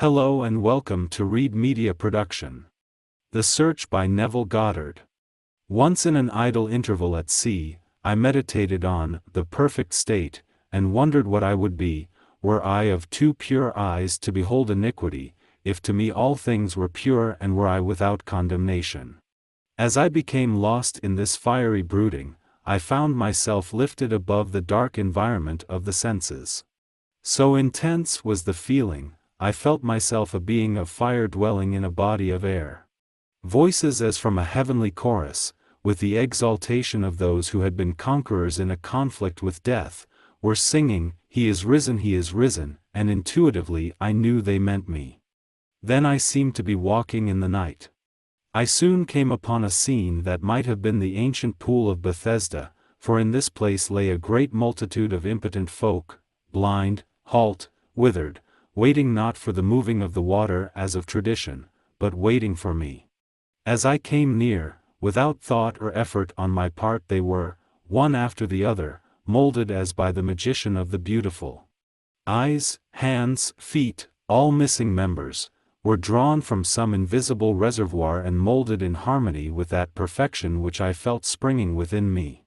Hello and welcome to Read Media Production. The Search by Neville Goddard. Once in an idle interval at sea, I meditated on the perfect state, and wondered what I would be, were I of too pure eyes to behold iniquity, if to me all things were pure and were I without condemnation. As I became lost in this fiery brooding, I found myself lifted above the dark environment of the senses. So intense was the feeling, I felt myself a being of fire dwelling in a body of air. Voices as from a heavenly chorus, with the exaltation of those who had been conquerors in a conflict with death, were singing, "He is risen," and intuitively I knew they meant me. Then I seemed to be walking in the night. I soon came upon a scene that might have been the ancient pool of Bethesda, for in this place lay a great multitude of impotent folk, blind, halt, withered, waiting not for the moving of the water as of tradition, but waiting for me. As I came near, without thought or effort on my part they were, one after the other, molded as by the magician of the beautiful. Eyes, hands, feet, all missing members, were drawn from some invisible reservoir and molded in harmony with that perfection which I felt springing within me.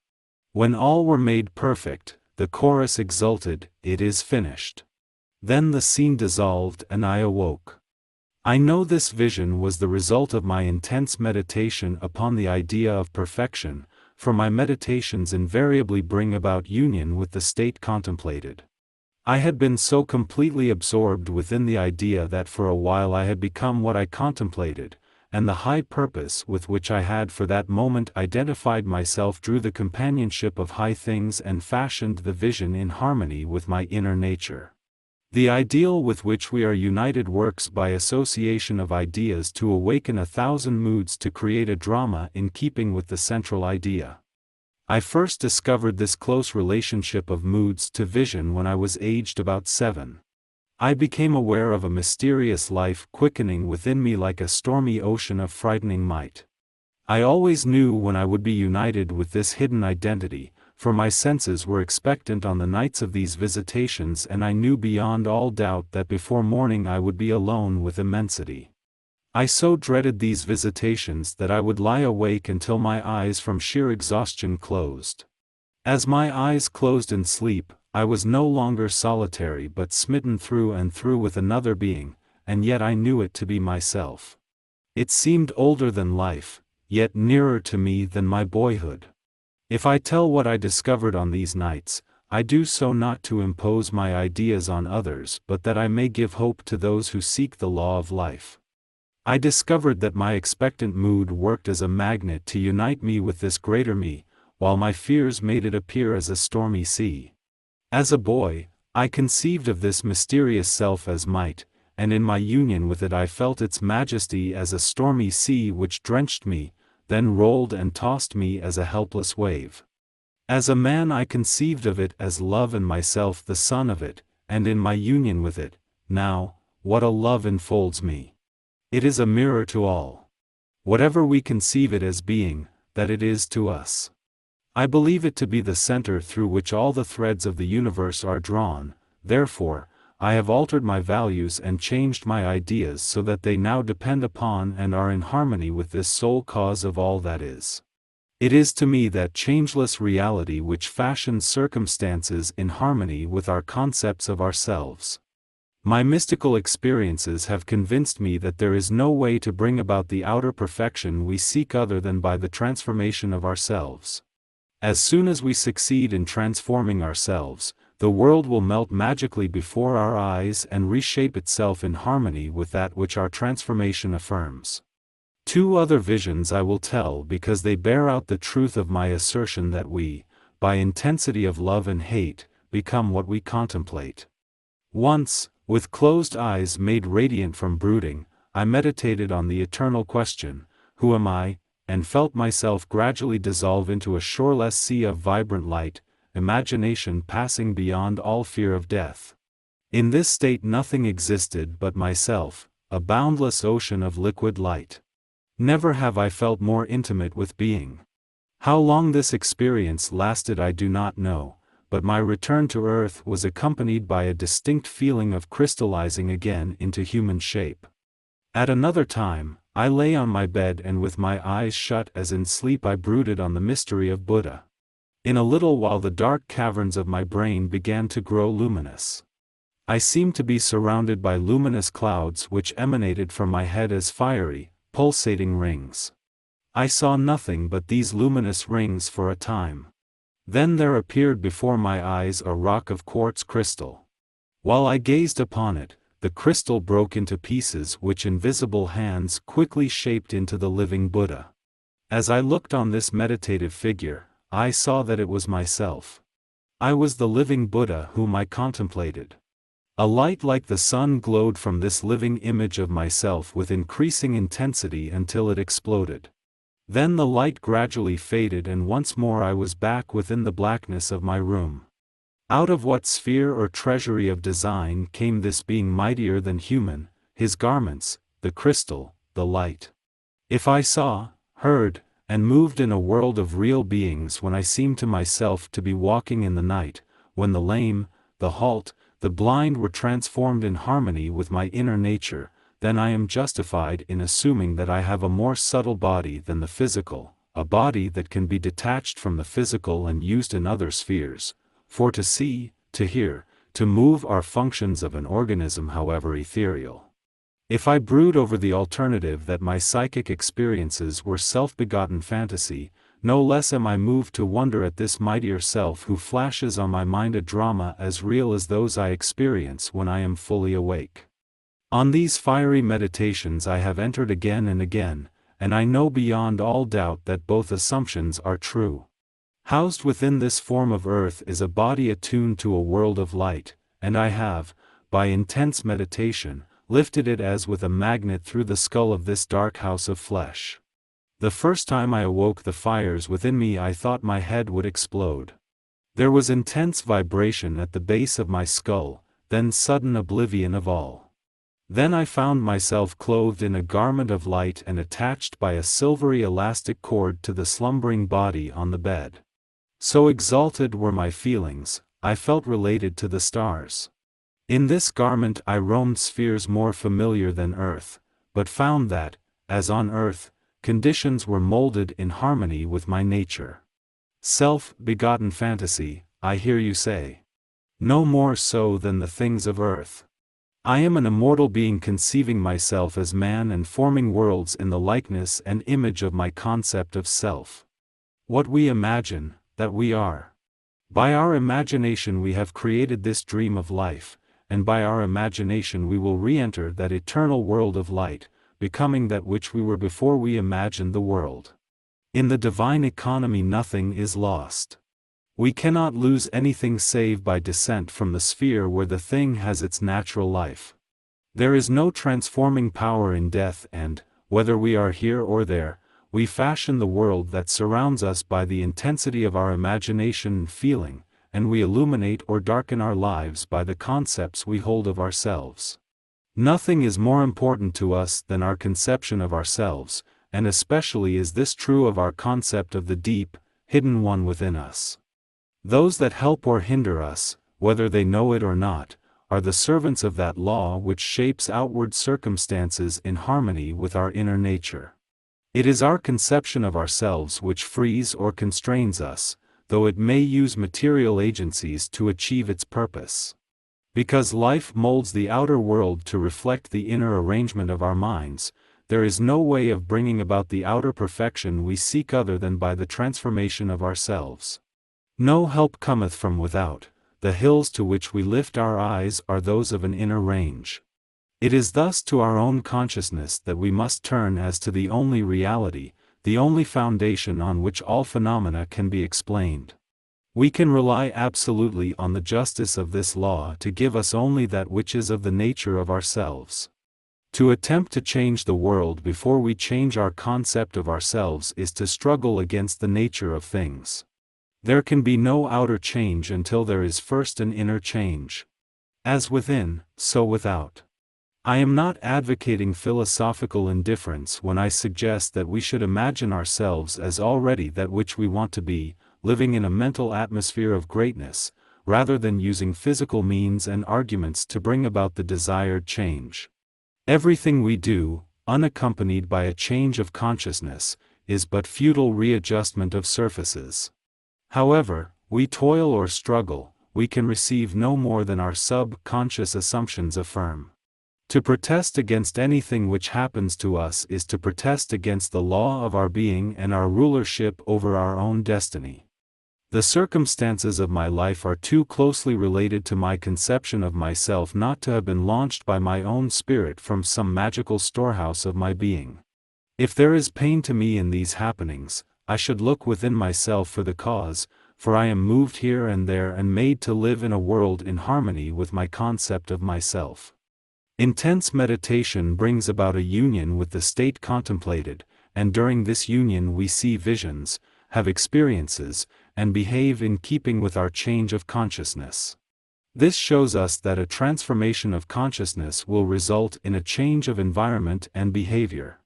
When all were made perfect, the chorus exulted, "It is finished." Then the scene dissolved and I awoke. I know this vision was the result of my intense meditation upon the idea of perfection, for my meditations invariably bring about union with the state contemplated. I had been so completely absorbed within the idea that for a while I had become what I contemplated, and the high purpose with which I had for that moment identified myself drew the companionship of high things and fashioned the vision in harmony with my inner nature. The ideal with which we are united works by association of ideas to awaken 1,000 moods to create a drama in keeping with the central idea. I first discovered this close relationship of moods to vision when I was aged about 7. I became aware of a mysterious life quickening within me like a stormy ocean of frightening might. I always knew when I would be united with this hidden identity, for my senses were expectant on the nights of these visitations, and I knew beyond all doubt that before morning I would be alone with immensity. I so dreaded these visitations that I would lie awake until my eyes from sheer exhaustion closed. As my eyes closed in sleep, I was no longer solitary but smitten through and through with another being, and yet I knew it to be myself. It seemed older than life, yet nearer to me than my boyhood. If I tell what I discovered on these nights, I do so not to impose my ideas on others but that I may give hope to those who seek the law of life. I discovered that my expectant mood worked as a magnet to unite me with this greater me, while my fears made it appear as a stormy sea. As a boy, I conceived of this mysterious self as might, and in my union with it I felt its majesty as a stormy sea which drenched me, then rolled and tossed me as a helpless wave. As a man I conceived of it as love and myself the son of it, and in my union with it, now, what a love enfolds me! It is a mirror to all. Whatever we conceive it as being, that it is to us. I believe it to be the center through which all the threads of the universe are drawn, therefore, I have altered my values and changed my ideas so that they now depend upon and are in harmony with this sole cause of all that is. It is to me that changeless reality which fashions circumstances in harmony with our concepts of ourselves. My mystical experiences have convinced me that there is no way to bring about the outer perfection we seek other than by the transformation of ourselves. As soon as we succeed in transforming ourselves, the world will melt magically before our eyes and reshape itself in harmony with that which our transformation affirms. 2 other visions I will tell because they bear out the truth of my assertion that we, by intensity of love and hate, become what we contemplate. Once, with closed eyes made radiant from brooding, I meditated on the eternal question, "Who am I?" and felt myself gradually dissolve into a shoreless sea of vibrant light, imagination passing beyond all fear of death. In this state nothing existed but myself, a boundless ocean of liquid light. Never have I felt more intimate with being. How long this experience lasted I do not know, but my return to earth was accompanied by a distinct feeling of crystallizing again into human shape. At another time, I lay on my bed and with my eyes shut as in sleep I brooded on the mystery of Buddha. In a little while the dark caverns of my brain began to grow luminous. I seemed to be surrounded by luminous clouds which emanated from my head as fiery, pulsating rings. I saw nothing but these luminous rings for a time. Then there appeared before my eyes a rock of quartz crystal. While I gazed upon it, the crystal broke into pieces which invisible hands quickly shaped into the living Buddha. As I looked on this meditative figure, I saw that it was myself. I was the living Buddha whom I contemplated. A light like the sun glowed from this living image of myself with increasing intensity until it exploded. Then the light gradually faded and once more I was back within the blackness of my room. Out of what sphere or treasury of design came this being mightier than human, his garments, the crystal, the light? If I saw, heard, and moved in a world of real beings when I seemed to myself to be walking in the night, when the lame, the halt, the blind were transformed in harmony with my inner nature, then I am justified in assuming that I have a more subtle body than the physical, a body that can be detached from the physical and used in other spheres, for to see, to hear, to move are functions of an organism however ethereal. If I brood over the alternative that my psychic experiences were self-begotten fantasy, no less am I moved to wonder at this mightier self who flashes on my mind a drama as real as those I experience when I am fully awake. On these fiery meditations I have entered again and again, and I know beyond all doubt that both assumptions are true. Housed within this form of earth is a body attuned to a world of light, and I have, by intense meditation, lifted it as with a magnet through the skull of this dark house of flesh. The first time I awoke the fires within me I thought my head would explode. There was intense vibration at the base of my skull, then sudden oblivion of all. Then I found myself clothed in a garment of light and attached by a silvery elastic cord to the slumbering body on the bed. So exalted were my feelings, I felt related to the stars. In this garment I roamed spheres more familiar than earth, but found that, as on earth, conditions were molded in harmony with my nature. Self-begotten fantasy, I hear you say. No more so than the things of earth. I am an immortal being conceiving myself as man and forming worlds in the likeness and image of my concept of self. What we imagine, that we are. By our imagination we have created this dream of life, and by our imagination we will re-enter that eternal world of light, becoming that which we were before we imagined the world. In the divine economy nothing is lost. We cannot lose anything save by descent from the sphere where the thing has its natural life. There is no transforming power in death and, whether we are here or there, we fashion the world that surrounds us by the intensity of our imagination and feeling, and we illuminate or darken our lives by the concepts we hold of ourselves. Nothing is more important to us than our conception of ourselves, and especially is this true of our concept of the deep, hidden one within us. Those that help or hinder us, whether they know it or not, are the servants of that law which shapes outward circumstances in harmony with our inner nature. It is our conception of ourselves which frees or constrains us, though it may use material agencies to achieve its purpose. Because life molds the outer world to reflect the inner arrangement of our minds, there is no way of bringing about the outer perfection we seek other than by the transformation of ourselves. No help cometh from without, the hills to which we lift our eyes are those of an inner range. It is thus to our own consciousness that we must turn as to the only reality, the only foundation on which all phenomena can be explained. We can rely absolutely on the justice of this law to give us only that which is of the nature of ourselves. To attempt to change the world before we change our concept of ourselves is to struggle against the nature of things. There can be no outer change until there is first an inner change. As within, so without. I am not advocating philosophical indifference when I suggest that we should imagine ourselves as already that which we want to be, living in a mental atmosphere of greatness, rather than using physical means and arguments to bring about the desired change. Everything we do, unaccompanied by a change of consciousness, is but futile readjustment of surfaces. However we toil or struggle, we can receive no more than our subconscious assumptions affirm. To protest against anything which happens to us is to protest against the law of our being and our rulership over our own destiny. The circumstances of my life are too closely related to my conception of myself not to have been launched by my own spirit from some magical storehouse of my being. If there is pain to me in these happenings, I should look within myself for the cause, for I am moved here and there and made to live in a world in harmony with my concept of myself. Intense meditation brings about a union with the state contemplated, and during this union we see visions, have experiences, and behave in keeping with our change of consciousness. This shows us that a transformation of consciousness will result in a change of environment and behavior.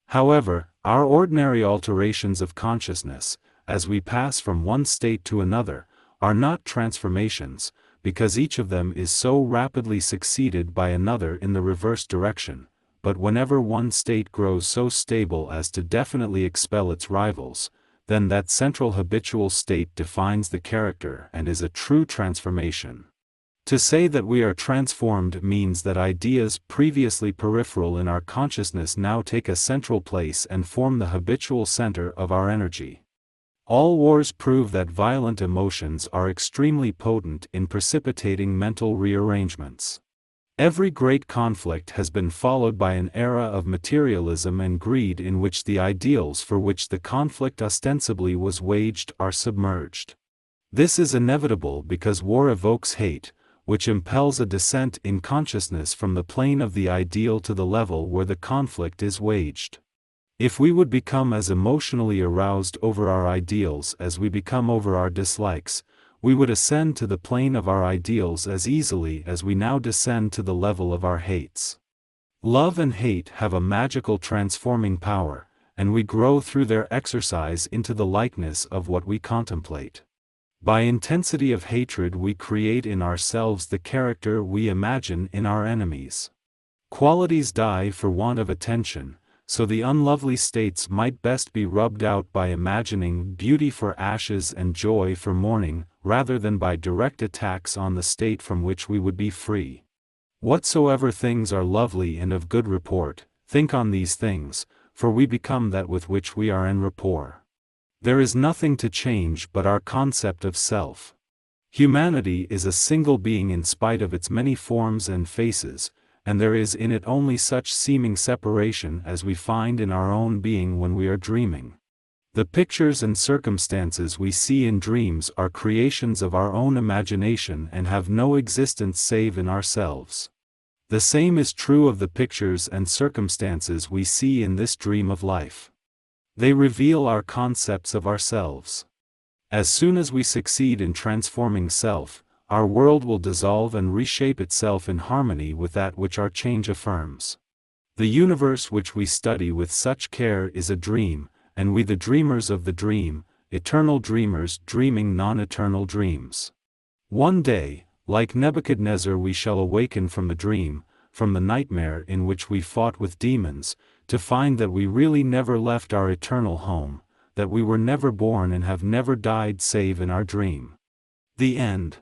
However, our ordinary alterations of consciousness, as we pass from one state to another, are not transformations, because each of them is so rapidly succeeded by another in the reverse direction, but whenever one state grows so stable as to definitely expel its rivals, then that central habitual state defines the character and is a true transformation. To say that we are transformed means that ideas previously peripheral in our consciousness now take a central place and form the habitual center of our energy. All wars prove that violent emotions are extremely potent in precipitating mental rearrangements. Every great conflict has been followed by an era of materialism and greed in which the ideals for which the conflict ostensibly was waged are submerged. This is inevitable because war evokes hate, which impels a descent in consciousness from the plane of the ideal to the level where the conflict is waged. If we would become as emotionally aroused over our ideals as we become over our dislikes, we would ascend to the plane of our ideals as easily as we now descend to the level of our hates. Love and hate have a magical transforming power, and we grow through their exercise into the likeness of what we contemplate. By intensity of hatred we create in ourselves the character we imagine in our enemies. Qualities die for want of attention, so the unlovely states might best be rubbed out by imagining beauty for ashes and joy for mourning, rather than by direct attacks on the state from which we would be free. Whatsoever things are lovely and of good report, think on these things, for we become that with which we are en rapport. There is nothing to change but our concept of self. Humanity is a single being in spite of its many forms and faces, and there is in it only such seeming separation as we find in our own being when we are dreaming. The pictures and circumstances we see in dreams are creations of our own imagination and have no existence save in ourselves. The same is true of the pictures and circumstances we see in this dream of life. They reveal our concepts of ourselves. As soon as we succeed in transforming self, our world will dissolve and reshape itself in harmony with that which our change affirms. The universe which we study with such care is a dream, and we the dreamers of the dream, eternal dreamers dreaming non-eternal dreams. One day, like Nebuchadnezzar, we shall awaken from the dream, from the nightmare in which we fought with demons, to find that we really never left our eternal home, that we were never born and have never died save in our dream. The end.